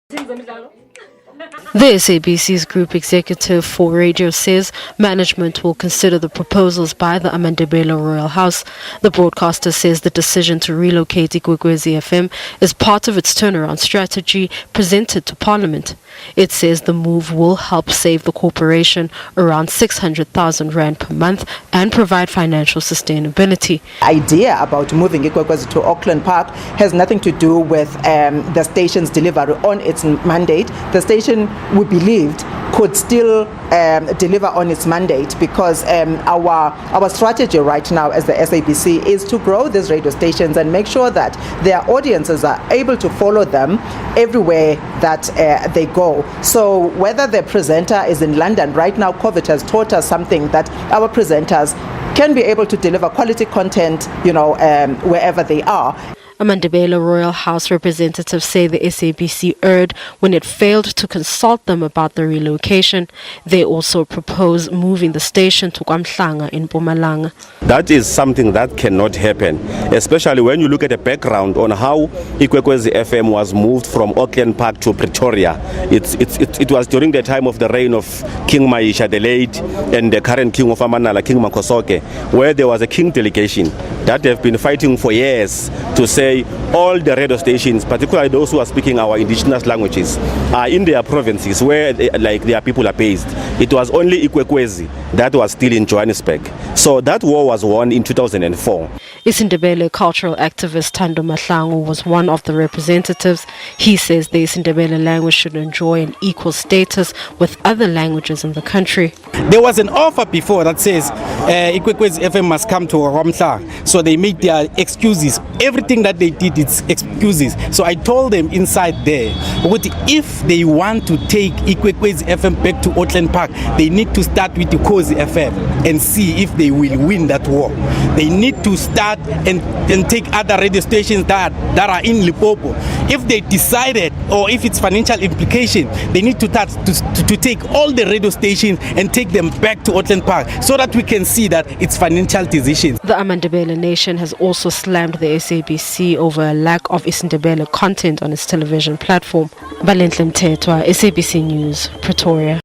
The SABC's Group Executive for Radio says management will consider the proposals by the maNdebele Royal House. The broadcaster says the decision to relocate Ikwekwezi FM is part of its turnaround strategy presented to Parliament. It says the move will help save the corporation around 600,000 rand per month and provide financial sustainability. Idea about moving Ikwekwezi to Auckland Park has nothing to do with the station's delivery on its mandate. The station, we believed, could still deliver on its mandate because our strategy right now as the SABC is to grow these radio stations and make sure that their audiences are able to follow them everywhere that they go. So whether the presenter is in London right now, COVID has taught us something, that our presenters can be able to deliver quality content, wherever they are. maNdebele Royal House representatives say the SABC erred when it failed to consult them about the relocation. They also propose moving the station to Kwamhlanga in Mpumalanga. That is something that cannot happen, especially when you look at the background on how Ikwekwezi FM was moved from Auckland Park to Pretoria. It was during the time of the reign of King Maisha the late and the current King of Amanala, King Makosoke, where there was a king delegation that have been fighting for years to say all the radio stations, particularly those who are speaking our indigenous languages, are in their provinces where their people are based. It was only Ikwekwezi that was still in Johannesburg. So that war was won in 2004. IsiNdebele cultural activist Thando Mahlangu was one of the representatives. He says the IsiNdebele language should enjoy an equal status with other languages in the country. There was an offer before that says Ikwekwezi FM must come to Kwamhlanga. So they made their excuses. Everything that they did, it's excuses. So I told them inside there, if they want to take Ikwekwezi FM back to Auckland Park, they need to start with the Kozi FM and see if they will win that war. They need to start and take other radio stations that are in Limpopo. If they decided, or if it's financial implication, they need to start to take all the radio stations and take them back to Auckland Park so that we can see that it's financial decisions. The maNdebele Nation has also slammed the SABC over a lack of IsiNdebele content on its television platform. Balenhle Mthethwa, SABC News, Pretoria.